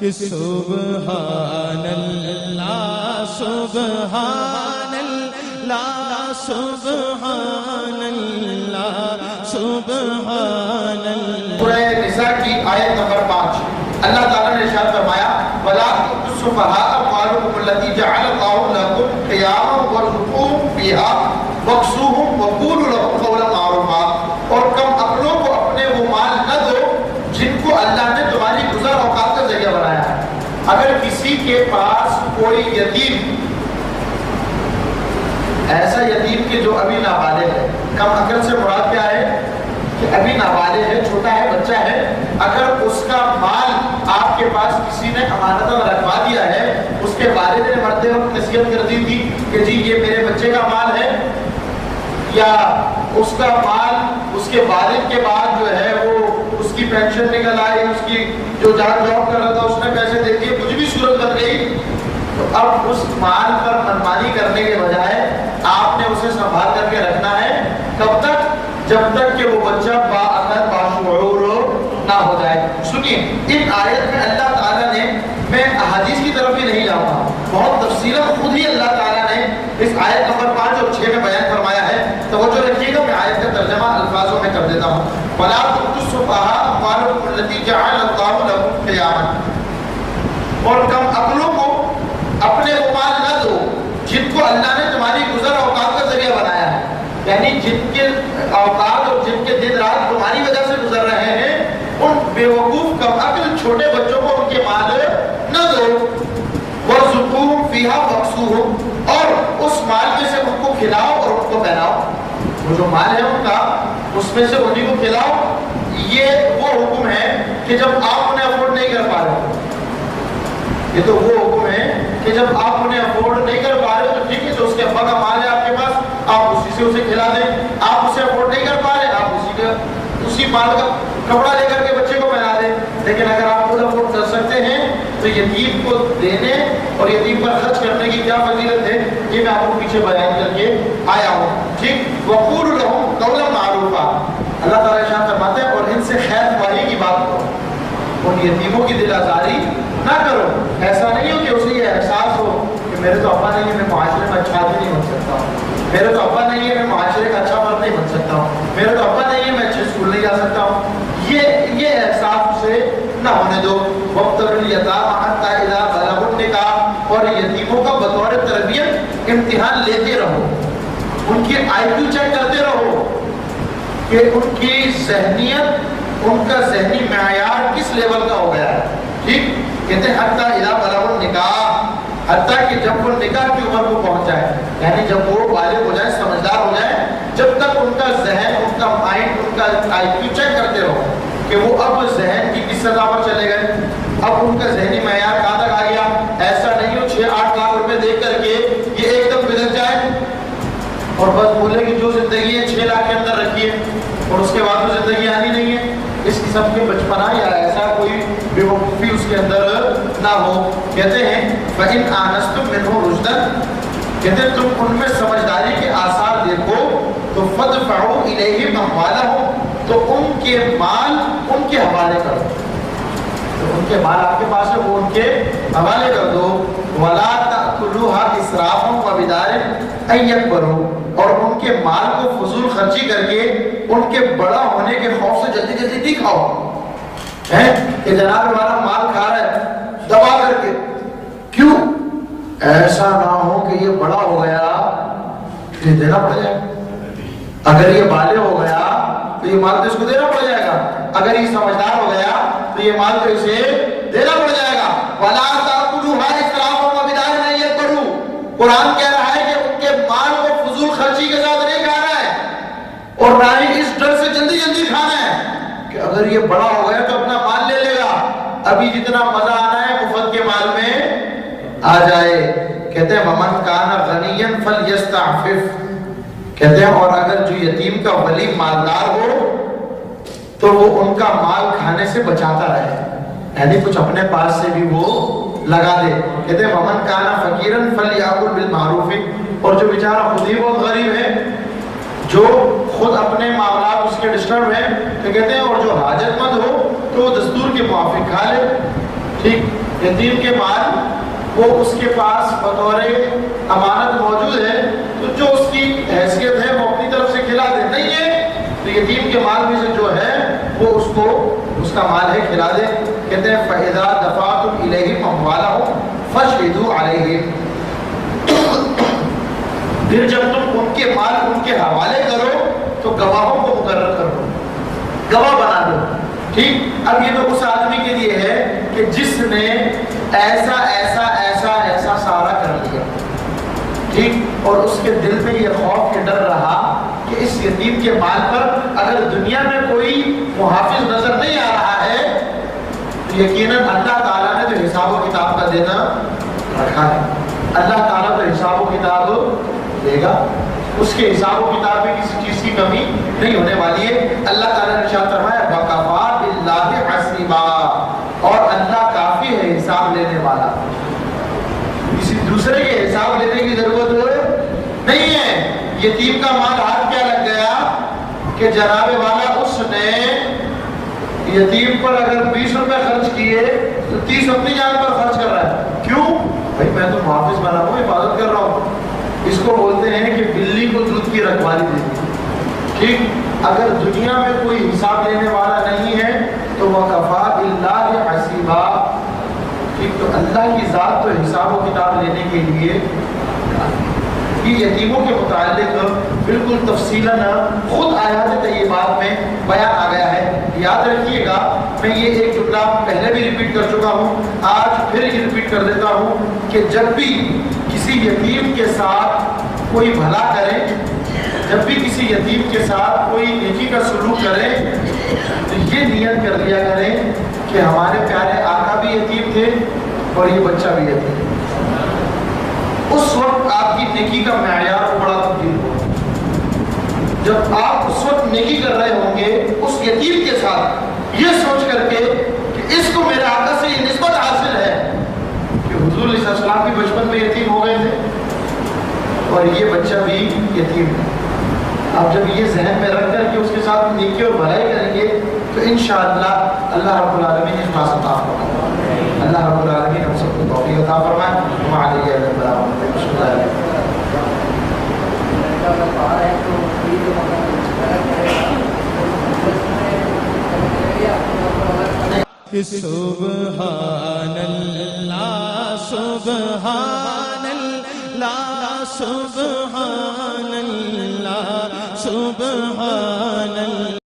کہ سبحان اللہ سبحان اللہ سبحان اللہ سبحان اللہ۔ سورہ نساء کی آیت نمبر 5 اللہ تعالیٰ نے ارشاد فرمایا وَلَا تُؤْتُوا السُّفَهَاءَ أَمْوَالَكُمُ الَّتِي جَعَلَ اللَّهُ لَكُمْ قِيَامًا وَارْزُقُوهُمْ فِيهَا وَاكْسُوهُمْ وَقُولُوا لَهُمْ قَوْلًا مَّعْرُوفًا۔ اور کم عقلوں کو اپنے وہ مال نہ دو جن کو اللہ نے تمہاری گزر اوقات کا ذریعہ بنایا ہے۔ اگر کسی کے پاس کوئی یتیم، ایسا یتیم کہ جو ابھی نابالغ ہے، کم عقل سے مراد کیا ہے کہ ابھی نابالغ ہے، چھوٹا ہے، بچہ ہے، اگر اس کا مال آپ کے پاس کسی نے امانتاً رکھوا دیا ہے، اس کے والد نے مرتے وقت نصیحت کر دی تھی کہ جی یہ میرے بچے کا مال ہے، یا اس کا مال اس کے والد کے بعد جو ہے وہ اس کی پینشن نکل آئی، اس کی جو جاب کر رہا تھا اس نے پیسے دے دیے، کچھ بھی صورت بن گئی، تو اب اس مال پر منمانی کرنے کے بجائے آپ نے اسے سنبھال کر کے رکھنا ہے۔ کب تک؟ جب تک کہ وہ بچہ باعقل باشعور نہ ہو جائے۔ سنیے ان آیت میں اللہ تعالیٰ نے، میں احادیث کی طرف ہی نہیں جاؤں گا، بہت تفصیلاً خود ہی اللہ تعالیٰ نے اس آیت نمبر 5 اور 6 میں بیان فرمایا ہے۔ توجہ رکھیے گا، میں آیت کا ترجمہ الفاظوں میں کر دیتا ہوں۔ وَلَا تُؤْتُوا السُّفَهَاءَ أَمْوَالَكُمُ الَّتِي جَعَلَ اللَّهُ لَكُمْ قِيَامًا۔ اور کم عقلوں کو اپنے وہ مال نہ دو جن کو اللہ نے تمہاری گزر اوقات کا ذریعہ بنایا ہے، یعنی جن کے اوقات اور جن کے دن رات تمہاری وجہ سے گزر رہے ہیں، ان بیوقوف کم عقل چھوٹے بچوں کو ان کے مال نہ دو۔ وَارْزُقُوهُمْ فِيهَا وَاكْسُوهُمْ، اور اس مال میں سے ان کو کھلاؤ اور ان کو پہناؤ۔ وہ جو مال ہے ان کا، اس میں سے انہیں کو کھلاؤ۔ یہ وہ حکم ہے کہ جب آپ انہیں افورڈ نہیں کر پا رہے، یہ تو وہ حکم ہے کہ جب آپ انہیں افورڈ نہیں کر پا رہے تو ٹھیک ہے، جو اس کے ابا کا مال ہے آپ کے پاس، آپ اسی سے اسے کھلا دیں۔ آپ اسے افورڈ نہیں کر پا رہے، آپ اسی مال کا کپڑا لے کر کے بچے کو پہنا دیں۔ لیکن اگر آپ خود افورڈ کر سکتے ہیں تو یتیم کو دینے اور یتیم پر خرچ کرنے کی کیا فضیلت ہے، یہ میں آپ کو پیچھے بیان کر کے آیا ہوں۔ ٹھیک، وَقُولُوا لَهُمْ قَوْلًا مَّعْرُوفًا، اللہ تعالیٰ ارشاد فرماتے ہیں اور ان سے خیر خواہی کی بات کرو، ان یتیموں کی دل آزاری نہ کرو۔ ایسا نہیں ہو کہ اسے یہ احساس ہو کہ میرے تو ابا نہیں ہے، میں معاشرے میں اچھا آدمی نہیں بن سکتا ہوں، میرے تو ابا نہیں ہے، میں معاشرے کا اچھا مرد نہیں بن سکتا ہوں، میرے تو ابا نہیں ہے، میں اچھے اسکول نہیں جا سکتا ہوں۔ یہ احساس اسے نہ ہونے دو۔ وَابْتَلُوا الْيَتَامَىٰ حَتَّىٰ إِذَا بَلَغُوا النِّكَاحَ، اور یتیموں کا بطور تربیت امتحان لیتے رہو، ان کی آئی کیو چیک کرتے رہو کہ ان کی ذہنیت، ان کا ذہنی معیار کس لیول کا ہو گیا ہے۔ ٹھیک، کہتے ہیں حتیٰ اذا بلغوا النکاح، حتیٰ کہ جب وہ نکاح کی عمر کو پہنچ جائے، یعنی جب وہ بالغ ہو جائے، سمجھدار ہو جائے، جب تک ان کا ذہن، ان کا مائنڈ، ان کا آئی کیو چیک کرتے رہو کہ وہ اب ذہن کی کس سطح پر چلے گئے، اب ان کا ذہنی معیار کہاں تک آ گیا۔ ایسا نہیں ہو 6-8 لاکھ روپے دیکھ کر کے یہ ایک دم بگڑ جائے اور بس بولے کہ جو زندگی ہے 6 لاکھ کے اندر رکھیے اور اس کے بعد تو زندگی آنی نہیں ہے۔ اس قسم کے بچپنا یا ایسا کوئی بے وقوفی اس کے اندر نہ ہو۔ کہتے ہیں فَإِنْ آنَسْتُم مِّنْهُ رُشْدًا، کہتے ہیں تم ان میں سمجھداری کے آثار دیکھو تو فَادْفَعُوا إِلَيْهِمْ أَمْوَالَهُمْ، تو ان کے مال ان کے حوالے کرو، تو ان کے مال آپ کے پاس ہے وہ ان کے حوالے کر دو۔ وَلَا تَأْكُلُوهَا إِسْرَافًا وَبِدَارًا أَن يَكْبَرُوا، اور ان کے مال کو فضول خرچی کر کے ان کے بڑا ہونے کے خوف سے جلدی جلدی نہیں کھاؤ، کہ جناب ہمارا مال کھا رہا ہے دبا کر کے، کیوں؟ ایسا نہ ہو کہ یہ بڑا ہو گیا یہ دینا پڑ جائے، اگر یہ بالغ ہو گیا تو یہ مال تو اس کو دینا پڑ جائے گا، اگر یہ سمجھدار ہو گیا تو یہ مال تو اسے دینا پڑ جائے گا۔ وَلَا تَأْكُلُوهَا إِسْرَافًا وَبِدَارًا أَن يَكْبَرُوا، قرآن کہہ رہا ہے کہ ان کے مال کو فضول خرچی کے ساتھ نہیں کھانا ہے، اور نہ ہی اس ڈر سے جلدی جلدی کھانا ہے کہ اگر یہ بڑا ہو گیا تو اپنا مال لے لے گا، ابھی جتنا مزہ آنا ہے مفت کے مال میں آ جائے۔ کہتے ہیں وَمَنْ كَانَ غَنِيًّا فَلْيَسْتَعْفِفْ، کہتے ہیں اور اگر جو یتیم کا ولی مالدار ہو تو وہ ان کا مال کھانے سے بچاتا رہے، یعنی کچھ اپنے پاس سے بھی وہ لگا دے۔ کہتے ہیں وَمَنْ كَانَ فَقِيرًا فَلْيَأْكُلْ بِالْمَعْرُوفِ، اور جو بیچارہ خود ہی بہت غریب ہے، جو خود اپنے معاملات اس کے ڈسٹرب ہیں، تو کہتے ہیں اور جو حاجت مند ہو تو وہ دستور کے موافق کھا لے۔ ٹھیک، یتیم کے مال وہ اس کے پاس بطور امانت موجود ہے، تو جو اس کی حیثیت ہے وہ اپنی طرف سے کھلا دے، نہیں ہے تو یتیم کے مال میں سے جو ہے وہ اس کا مال ہے کھلا دے۔ کہتے ہیں فَإِذَا دَفَعْتُمْ إِلَيْهِمْ أَمْوَالَهُمْ فَاشْهِدُوا عَلَيْهِمْ، پھر جب تم ان کے مال ان کے حوالے کرو تو گواہوں کو مقرر کرو، گواہ بنا دو۔ ٹھیک، اب یہ تو اس آدمی کے لیے ہے کہ جس نے ایسا ایسا ایسا ایسا سارا کر لیا، ٹھیک، اور اس کے دل میں یہ خوف کے ڈر رہا کہ اس یتیم کے مال پر اگر دنیا میں کوئی محافظ نظر نہیں آ رہا ہے تو یقیناً اللہ تعالیٰ نے جو حساب و کتاب کا دینا رکھا ہے، اللہ تعالیٰ تو حساب و کتاب دے گا، اس کے حساب و کتاب میں کسی چیز کی کمی نہیں ہونے والی ہے۔ اللہ تعالیٰ نے ارشاد فرمایا وَكَفَىٰ بِاللَّهِ حَسِيبًا، اور اللہ کافی ہے حساب لینے والا، کسی دوسرے کے حساب لینے کی ضرورت نہیں ہے۔ یتیم کا مال ہاتھ کیا لگ گیا کہ جناب والا اس نے یتیم پر اگر 20 روپے خرچ کیے تو 30 اپنی جان پر خرچ کر رہا ہے۔ کیوں بھائی؟ میں تو محافظ بنا ہوں، حفاظت کر رہا ہوں۔ اس کو بولتے ہیں کہ بلی کو دودھ کی رکھوالی دیتی۔ ٹھیک، اگر دنیا میں کوئی حساب لینے والا نہیں ہے تو وَكَفَىٰ بِاللَّهِ حَسِيبًا، ٹھیک، تو اللہ کی ذات تو حساب و کتاب لینے کے لیے۔ یہ یتیموں کے متعلق بالکل تفصیلاً خود آیات طیبات میں بیان آ گیا ہے۔ یاد رکھیے گا، میں یہ ایک جملہ پہلے بھی ریپیٹ کر چکا ہوں، آج پھر یہ ریپیٹ کر دیتا ہوں کہ جب بھی کسی یتیم کے ساتھ کوئی بھلا کرے، جب بھی کسی یتیم کے ساتھ کوئی نیکی کا سلوک کرے تو یہ نیت کر لیا کریں کہ ہمارے پیارے آقا بھی یتیم تھے اور یہ بچہ بھی یتیم تھے۔ اس وقت آپ کی نیکی کا معیار بڑا تبدیل ہوگا۔ جب آپ اس وقت نیکی کر رہے ہوں گے اس یتیم کے ساتھ یہ سوچ کر کے کہ اس کو میرے آقا سے یہ نسبت حاصل ہے کہ حضور علیہ السلام بھی بچپن میں یتیم ہو گئے تھے اور یہ بچہ بھی یتیم ہے۔ آپ جب یہ ذہن میں رکھ کر کے اس کے ساتھ نیکی اور بھلائی کریں گے تو انشاءاللہ اللہ رب العالمین اخلاص عطا فرمائے۔ اللہ رب العالمین ہم سب کو توفیق عطا فرمائے۔ وعلیہ السلام۔ بسم اللہ سبحان اللہ سبحان اللہ سبحان اللہ سبحان اللہ۔